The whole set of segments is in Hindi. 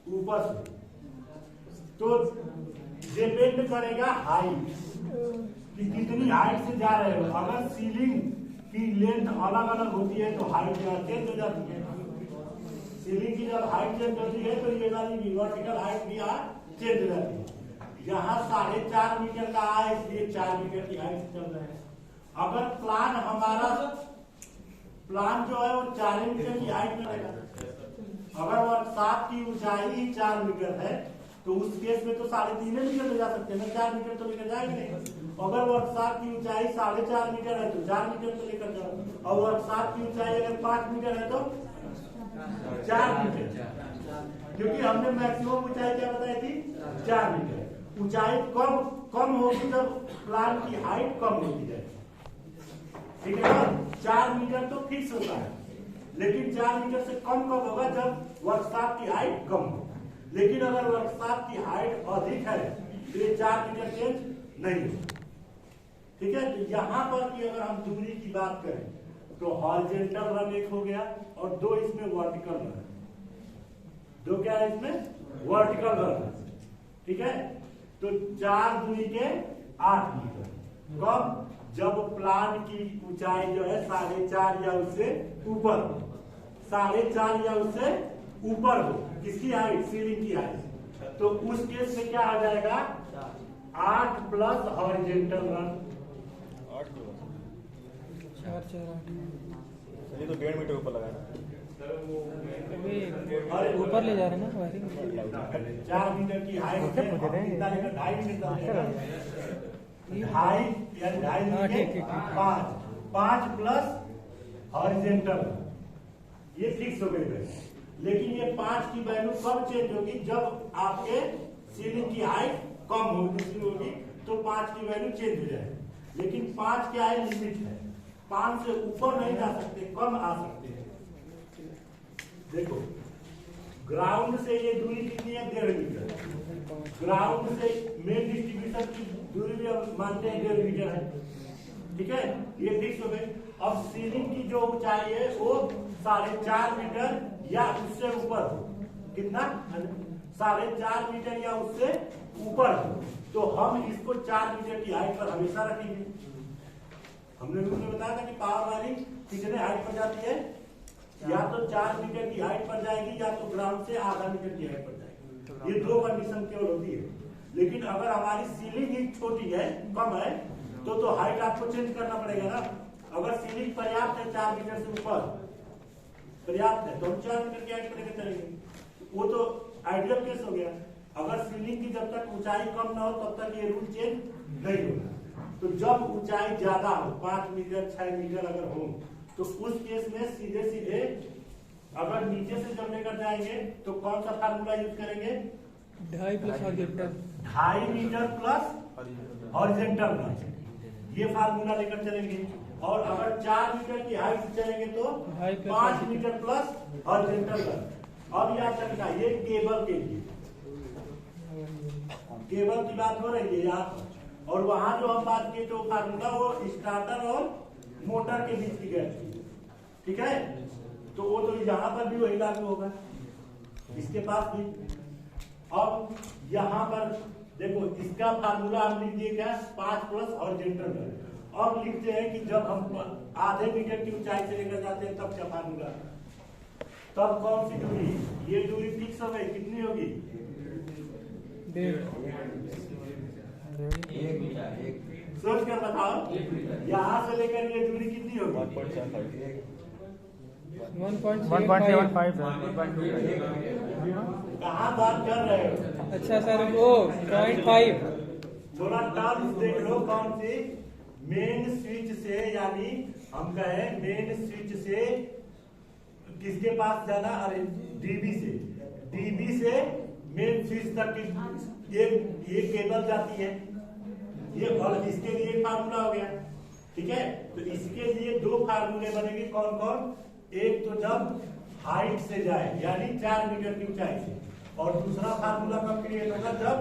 ऊपर से, तो डिपेंड करेगा हाइट कि कितनी हाइट से जा रहे हो। अगर सीलिंग की लेंथ अलग अलग होती है तो हाइट चेंज हो जाती है। सीलिंग की जब हाइट चेंज होती है तो ये वाली वर्टिकल हाइट भी चेंज हो जाती है। यहाँ 4.5 मीटर का है इसलिए 4 मीटर की हाइट से चल रहे हैं। अगर प्लान जो है वो 4 मीटर की हाइट में रहेगा। अगर वर्कशॉप की ऊंचाई 4 मीटर है तो उस केस में तो 3.5 मीटर ले जा सकते हैं ना, 4 मीटर तो लेकर जाएंगे नहीं। अगर वर्कशॉप की ऊंचाई 4.5 मीटर है तो 4 मीटर तो लेकर जाओ, और वर्कशॉप की ऊंचाई अगर 5 मीटर है तो 4 मीटर, क्योंकि हमने मैक्सिमम ऊंचाई क्या बताई थी 4 मीटर। ऊंचाई कम होगी जब प्लान की हाइट कम होती है, ठीक है ना। 4 मीटर तो फिक्स होता है, लेकिन 4 मीटर से कम कब होगा जब वर्कशॉप की हाइट कम हो। लेकिन अगर वर्कशॉप की हाइट अधिक है तो ये 4 मीटर चेंज नहीं हो, ठीक है। तो यहाँ पर कि अगर हम दूरी की बात करें तो हॉरिजॉन्टल रन एक हो गया और 2 इसमें वर्टिकल रन, 2 क्या है इसमें वर्टिकल रन, ठीक है। तो 4 दूरी के 8 मीटर। कब? जब प्लान की ऊंचाई जो है 4.5 या उससे ऊपर हो, 4.5 या उससे ऊपर हो, किसकी हाइट? सीलिंग की हाइट। तो उस केस में क्या आ जाएगा 8 प्लस हॉरिजॉन्टल रन। 8 ये तो 1.5 मीटर ऊपर लगाना, ऊपर ले जा रहे हैं ना 4 मीटर की हाइट है, 2.5 मीटर, 5 प्लस हॉरिजॉन्टल, ये फिक्स हो गई है। लेकिन ये 5 की वैल्यू कब चेंज होगी? जब आपके सीलिंग की हाइट कम होगी तो 5 की वैल्यू चेंज हो जाएगी। लेकिन 5 क्या है, लिमिट है, 5 से ऊपर नहीं जा सकते, कम आ सकते हैं। देखो ग्राउंड से ये दूरी कितनी है? 1.5 मीटर। ग्राउंड से मेन डिस्ट्रीब्यूशन की दूरी भी हम मानते हैं 1.5 मीटर है, ठीक है, ये फिक्स हो गई। अब सीलिंग की जो ऊंचाई है वो 4.5 मीटर या उससे ऊपर हो, कितना? 4.5 मीटर या उससे ऊपर हो, तो हम इसको 4 मीटर की हाइट पर हमेशा रखेंगे। हमने रूल में बताया था कि पावर वाली कितने हाइट पर जाती है, या तो 4 मीटर की हाइट पर जाएगी या तो ग्राउंड से आधा मीटर की हाइट पर जाएगी। ये 2 कंडीशन केवल होती है। लेकिन अगर हमारी सीलिंग ही छोटी है, कम है, तो हाइट आपको चेंज करना पड़ेगा ना। अगर सीलिंग पर्याप्त है 4 मीटर से ऊपर पर्याप्त है तो हम 4 मीटर की हाइट पर लेकर चलेंगे, वो तो आइडियल केस हो गया। अगर सीलिंग की जब तक ऊंचाई कम ना हो तब तक ये रूल चेंज नहीं होगा। तो जब ऊंचाई ज्यादा हो, 5 मीटर 6 मीटर अगर हो, तो उस केस में सीधे अगर नीचे से जब लेकर जाएंगे तो कौन सा फार्मूला यूज करेंगे? 2.5 plus horizontal, 2.5 metre plus horizontal, ये फार्मूला लेकर चलेंगे। और अगर 4 मीटर की हाइट से चलेंगे तो 5 मीटर प्लस हॉरिजॉन्टल। अब याद रखना ये केबल के लिए, केबल की बात हो रही है यहाँ पर, और वहां जो हम बात किए तो फार्मूला वो स्टार्टर और मोटर के बीच की गैप थी, ठीक है। तो वो तो यहाँ पर भी वही लागू होगा, इसके पास भी। अब यहाँ पर देखो इसका फार्मूला हम लिख दिए क्या, 5 प्लस हॉरिजॉन्टल। अब लिखते हैं कि जब हम आधे मीटर की ऊंचाई से लेकर जाते हैं तब क्या फार्मूला, तब कौन सी दूरी? ये दूरी फिक्स हो गई, कितनी होगी? 1.5 सोच कर बताओ, यहाँ से लेकर ये दूरी कितनी होगी? 1.75। कहाँ बात कर रहे हो? अच्छा सर वो 0.5। थोड़ा टर्म्स देख लो, कौन सी? मेन स्विच से, यानी हम कहे मेन स्विच से किसके पास जाना? अरे डीबी से मेन स्विच तक की ये केबल जाती है, ये, और इसके लिए फार्मूला हो गया, ठीक है। तो इसके लिए 2 फार्मूले बनेंगे, कौन कौन? एक तो जब हाइट से जाए यानी 4 मीटर की ऊंचाई से, और दूसरा फार्मूला कब क्रिएट होगा? जब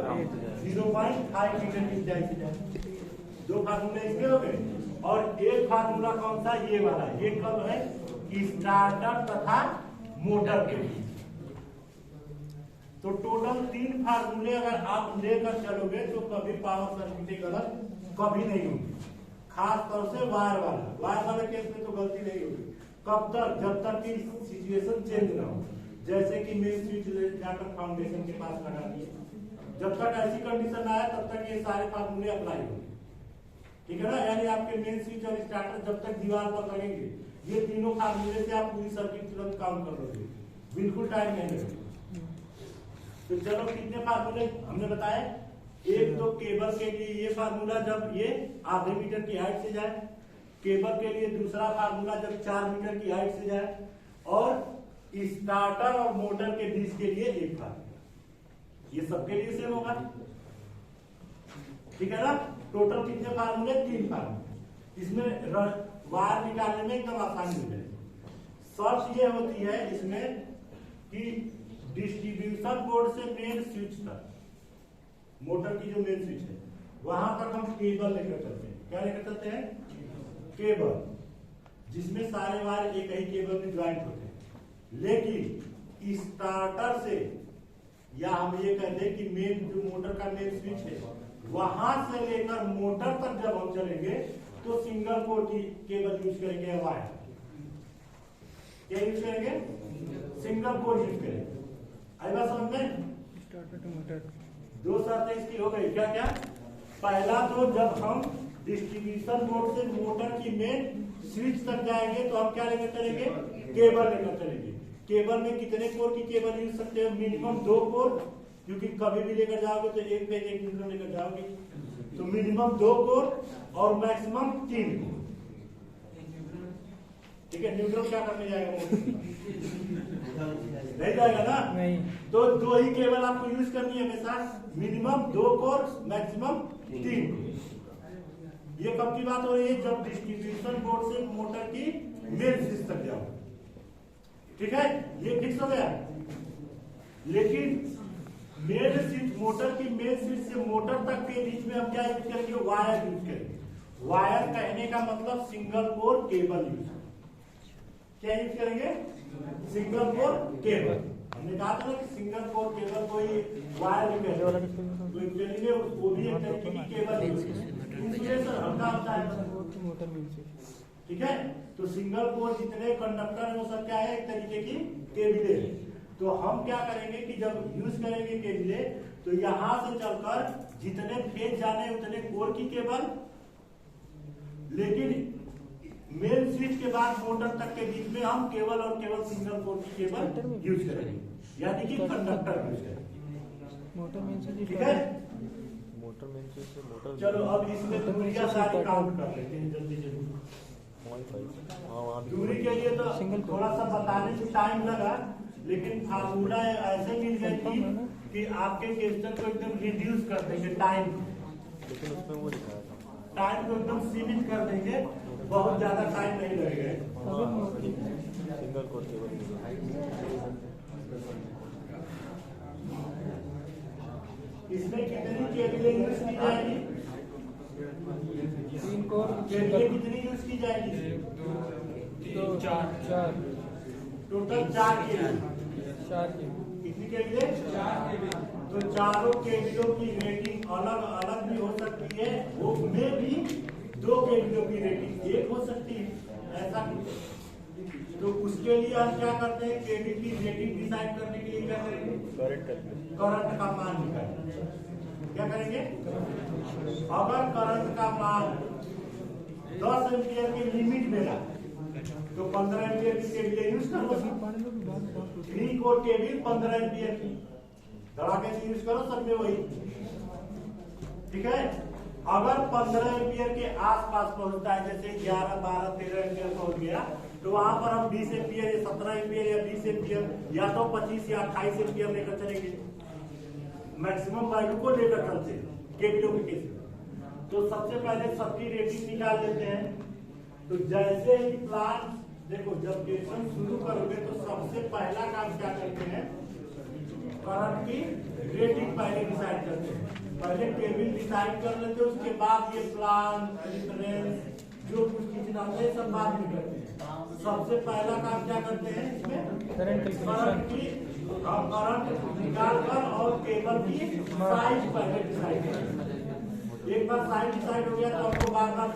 0.5 मीटर की ऊंचाई से जाए। 2 फार्मूले इसके हो गए। और एक फार्मूला कौन सा? ये वाला। ये कब है? स्टार्टर तथा मोटर के बीच। तो टोटल 3 फार्मूले अगर आप लेकर चलोगे तो कभी पावर सर्किट गलत कभी नहीं होगी। खास तौर से वायर वाला केस में तो गलती नहीं होगी। कब तक? जब तक कि सिचुएशन चेंज ना हो। जैसे कि मेन स्विच जाकर फाउंडेशन के पास लगा दिए, जब तक ऐसी कंडीशन आया तब तक ये सारे फार्मूले अप्लाई होंगे। ठीक है ना? यानी आपके मेन स्विच और स्टार्टर जब तक दीवार पर लगेंगे, ये तीनों फार्मूले से आप पूरी सर्किट तुरंत काम कर लोगे, बिल्कुल टाइम नहीं लगेगा। तो चलो कितने फार्मूले हमने बताए? एक तो केबल के लिए ये फार्मूला जब ये आधे मीटर की हाइट से जाए, केबल के लिए दूसरा फार्मूला जब 4 मीटर की हाइट से जाए, और स्टार्टर और मोटर के बीच के लिए एक फार्मूला। ये सबके लिए सेम होगा। ठीक है ना? टोटल कितने फार्मूले? 3 फार्मूले। इसमें वायर निकालने में एकदम आसानी हो जाएगी। शर्त ये होती है इसमें कि डिस्ट्रीब्यूशन बोर्ड से मेन स्विच तक, मोटर की जो मेन स्विच है वहां तक हम केबल लेकर चलते हैं। क्या लेकर चलते हैं? केबल, जिसमें सारे वायर एक ही केबल में ज्वाइंट होते हैं। लेकिन स्टार्टर से, या हम ये कहते हैं कि मेन जो मोटर का मेन स्विच है वहां से लेकर मोटर तक जब हम चलेंगे तो सिंगल कोर की केबल यूज करेंगे। वायर क्या यूज करेंगे? सिंगल कोर यूज करेंगे। आई बात समझ में? Starter to motor. 2 शर्तें इसकी हो गई। क्या क्या? पहला तो जब हम डिस्ट्रीब्यूशन बोर्ड से मोटर की मेन स्विच तक जाएंगे तो हम क्या लेकर चलेंगे? केबल लेकर चलेंगे। केबल में कितने कोर की केबल यूज सकते हो? मिनिमम 2 कोर, क्योंकि कभी भी लेकर जाओगे तो एक पेज एक न्यूट्रल लेकर जाओगे, तो मिनिमम 2 कोर और मैक्सिमम 3 कोर। ठीक है? न्यूट्रल क्या करने जाएगा? नहीं जाएगा ना? नहीं। तो 2 ही केबल आपको यूज करनी है हमेशा, मिनिमम 2 कोर मैक्सिमम 3 कोर। ये कब की बात हो रही है? जब डिस्ट्रीब्यूशन बोर्ड से मोटर की मेन स्विच तक जाओ। ठीक है? ये फिक्स हो गया। लेकिन मेन स्विच, मोटर की मेन स्विच से मोटर तक के बीच में हम क्या यूज करेंगे? वायर यूज करेंगे। वायर कहने का मतलब सिंगल कोर केबल यूज। क्या यूज करेंगे? Single core cable. हमने कहा था ना कि सिंगल कोर केबल को ही वायर भी कहते हैं, तो एक्चुअली में वो भी एक तरीके की केबल इंसुलेशन हल्का होता है। Motor main switch. ठीक है? तो सिंगल कोर जितने कंडक्टर है वो सब क्या है? एक तरीके की केबले है। तो हम क्या करेंगे कि जब यूज करेंगे केबले, तो यहां से चलकर जितने फेज जाने उतने कोर की केबल, लेकिन मेन स्विच के बाद मोटर तक के बीच में हम केवल और केवल सिंगल कोर की केबल यूज करेंगे, यानी कि कंडक्टर यूज करेंगे। Motor main switch. ठीक है? मोटर मेन स्विच से मोटर। चलो अब इसमें दूरियां सारी काउंट कर लेते हैं जल्दी जल्दी। दूरी के लिए तो थोड़ा सा बताने में टाइम लगा, लेकिन फार्मूला ऐसे मिल गई थी कि आपके क्वेश्चन को एकदम रिड्यूस कर देंगे टाइम, लेकिन उसमें वो लिखा है टाइम को एकदम सीमित कर देंगे, बहुत ज्यादा टाइम नहीं लगेगा। Single core cable. इसमें कितनी केबलें यूज की जाएगी? 3 कोर। केबलें कितनी यूज की जाएगी? 2 4। Total 4 cable. 4 की। कितनी केबलें? 4 केबल। तो चारों केबलों की रेटिंग अलग अलग भी हो सकती है, वो में भी 2 केबलों की रेटिंग एक हो सकती है, ऐसा नहीं। तो उसके लिए हम क्या करते हैं? केबल की रेटिंग डिसाइड करने के लिए क्या करेंगे? करंट का मान निकालेंगे। क्या करेंगे? अगर करंट का मान 10 एम्पियर के लिमिट में रहा तो 15 एम्पियर की केबल यूज कर लो। 3 कोर केबल 15 एम्पियर की धड़ाके से यूज करो, सब में वही। ठीक है? अगर 15 एम्पियर के आसपास पहुंचता है, जैसे 11, 12, 13 एम्पियर पहुंच गया, तो वहां पर हम 20 एम्पियर या 17 एम्पियर या 20 एम्पियर या तो 25 या 28 एम्पियर लेकर चलेंगे। मैक्सिमम वैल्यू को लेकर चलते हैं केबलों के केस में। तो सबसे पहले सबकी रेटिंग निकाल लेते हैं। तो जैसे ही प्लान देखो, जब क्वेश्चन शुरू करोगे तो सबसे पहला काम क्या करते हैं? करंट की रेटिंग पहले डिसाइड करते हैं। पहले केबल डिसाइड कर लेते हैं, उसके बाद ये प्लान, रिफरेंस, जो कुछ खींचना होता है सब बाद में करते हैं। सबसे पहला काम क्या करते हैं? इसमें करंट की, हम करंट निकाल कर केबल की साइज पहले डिसाइड करें। एक बार साइज डिसाइड हो गया तो आपको बार बार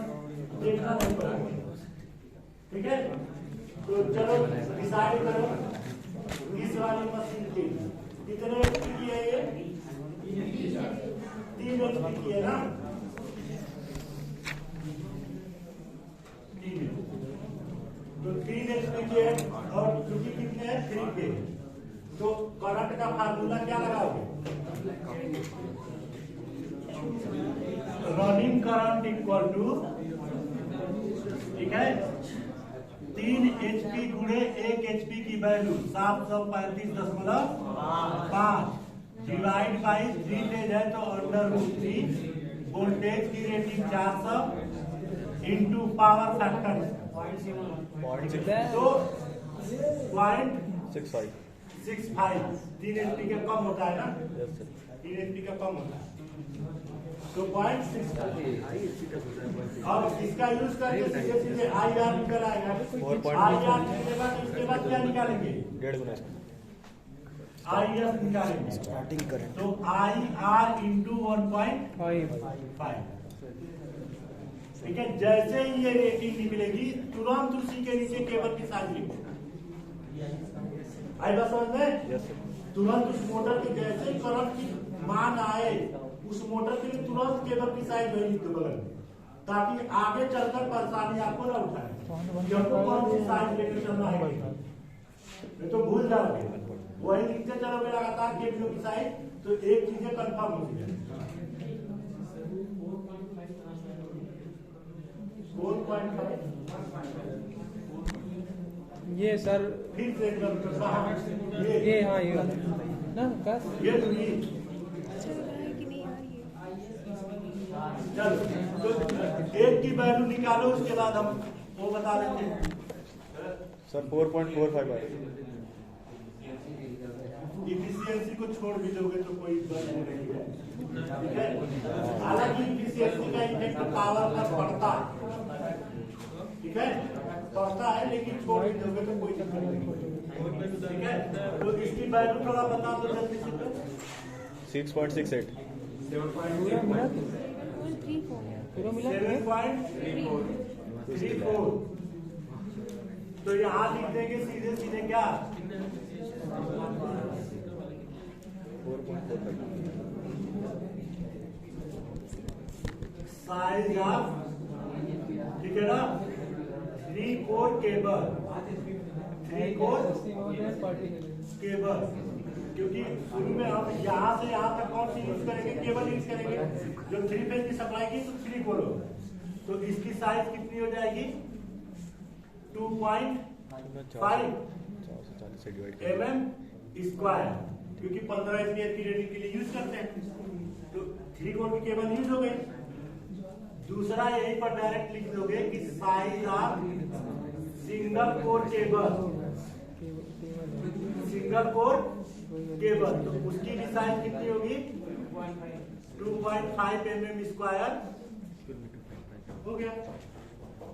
देखना नहीं पड़ेगा, ठीक है। तो चलो डिसाइड करो इस वाली मशीन के कितने HP की है ये? 3 HP की है ना, 3 तो 3 HP की है और चूंकि कितने हैं 3 के, तो करंट का फार्मूला क्या लगाओगे? रनिंग करंट इक्वल टू, ठीक है, 3 HP गुणे 1 HP की वैल्यू 735.5 डिवाइड बाई 3 तेज है तो √3 वोल्टेज की रेटिंग 400 इंटू पावर फैक्टर तो 0.65 3 HP का कम होता है ना, 3 HP का कम होता है तो 0.65। अब इसका यूज करके सीधे सीधे IR निकल आएगा। IR निकलेगा तो इसके बाद क्या निकालेंगे? 1.5 IS निकालेंगे स्टार्टिंग करंट तो IR इंटू 1.5, ठीक है। जैसे ही ये रेटिंग निकलेगी तुरंत उसी के नीचे केबल की साइज लिखो। आई बात समझ में? तुरंत उस मोटर के जैसे ही करंट की मान आए उस मोटर के लिए तुरंत केबल की साइज वही लिख दो बगल में, ताकि आगे चलकर परेशानी आपको न उठाए कि हमको कौन सी साइज लेकर चलना है, नहीं तो भूल जाओगे। वही लिखते चलोगे लगातार केबलों की साइज, तो एक चीजें कंफर्म हो जाएगी। 4.5 ये सर फिर से एकदम ये हाँ ये ना कस ये दूरी चलो तो एक की वैल्यू निकालो, उसके बाद हम वो बता देंगे सर 4.45 है। इफिशियंसी को छोड़ भी दोगे तो कोई बात नहीं है, ठीक है। हालांकि इफिशियंसी का इफेक्ट पावर पर पड़ता है, ठीक है, पड़ता है, लेकिन छोड़ भी दोगे तो कोई दिक्कत नहीं, ठीक है। तो इसकी वैल्यू थोड़ा बता दो जल्दी से। 6.68 पूरा मिला 7.34 तो यहाँ लिख देंगे सीधे सीधे क्या? 4.45 साइज ऑफ, ठीक है ना, 3 कोर केबल, 3 कोर केबल, क्योंकि शुरू में हम यहाँ से यहाँ तक कौन सी यूज करेंगे? केबल यूज करेंगे। जो 3 फेज की सप्लाई की तो 3 कोर हो, तो इसकी साइज कितनी हो जाएगी? 2.5 mm स्क्वायर, क्योंकि 15 एम्पियर की रेटिंग के लिए यूज करते हैं, तो 3 कोर की केबल यूज हो गई। दूसरा यहीं पर डायरेक्ट लिख दोगे कि size of single core cable, single core cable, तो उसकी भी साइज कितनी होगी? 2.5 mm स्क्वायर हो गया,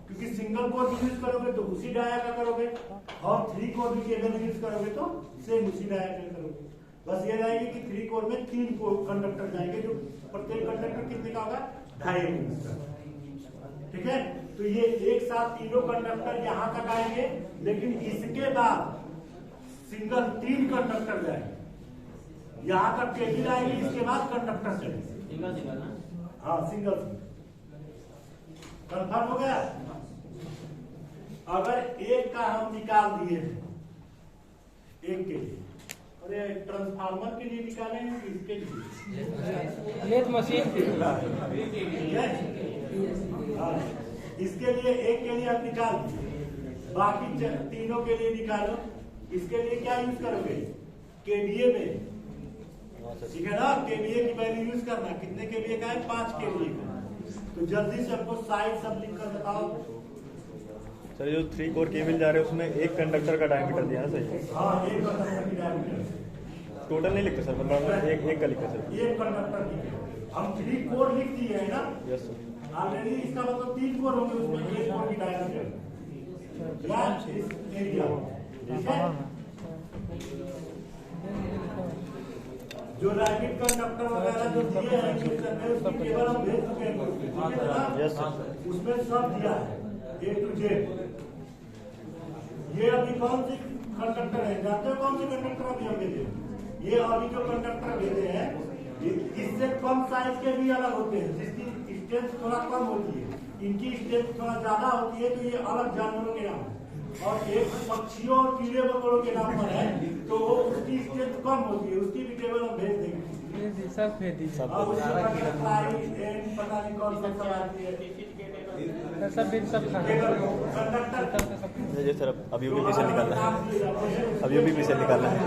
क्योंकि सिंगल कोर भी यूज करोगे तो उसी डाया का करोगे, और 3 कोर भी केबल यूज करोगे तो सेम उसी डाया का करोगे। बस ये रहेगी कि 3 कोर में 3 कोर कंडक्टर जाएंगे, जो प्रत्येक कंडक्टर कितने का होगा? 2.5 mm, ठीक है। तो ये एक साथ तीनों कंडक्टर यहाँ तक आएंगे, लेकिन इसके बाद सिंगल 3 कंडक्टर जाएंगे, यहाँ तक केबल आएगी, इसके बाद कंडक्टर चलेंगे। हाँ सिंगल कंफर्म हो गया। अगर एक का हम निकाल दिए थे, एक के लिए, अरे ट्रांसफार्मर के लिए निकाले हैं कि इसके लिए? लेथ मशीन इसके लिए एक के लिए आप निकाल दीजिए, बाकी तीनों के लिए निकालो। इसके लिए क्या यूज करोगे? केवीए में, ठीक है ना, केवीए की वैल्यू यूज करना। कितने केवीए का है? 5 केवीए का। तो जल्दी से हमको साइज सब लिख कर बताओ। सर जो 3 कोर केबल जा रहे हैं उसमें एक कंडक्टर का डायमीटर दिया है सही? हाँ, एक कंडक्टर की डायमीटर टोटल नहीं लिखते सर, मतलब एक का लिखते सर। एक कंडक्टर की हम 3 कोर लिख दिए है ना। Yes sir. ऑलरेडी इसका मतलब 3 कोर होंगे, उसमें 1 कोर की डायमीटर या इस एरिया, ठीक है। जो रैपिड कंडक्टर वगैरह जो दिए हैं उसकी टेबल हम भेज चुके हैं, ठीक है ना? Yes sir. उसमें सब दिया है A to Z। ये अभी कौन सी कंडक्टर है, जानते हो कौन सी कंडक्टर अभी हम भेजे? ये अभी जो कंडक्टर भेजे हैं इससे कम साइज के भी अलग होते हैं, जिसकी स्ट्रेंथ थोड़ा कम होती है, इनकी स्ट्रेंथ थोड़ा ज्यादा होती है, तो ये अलग जानवरों के नाम है। और एक पक्षियों और कीड़े मकोड़ों के नाम पर है, तो वो उसकी स्ट्रेंथ कम होती है, उसकी भी टेबल हम भेज देंगे। सब भेज दीजिए अब उसके बाद पता नहीं कौन सा सब आती है सब बिल सब खाना कंडक्टर। जी सर, अब यूपीपी से निकालना है, अब यूपीपी से निकालना है।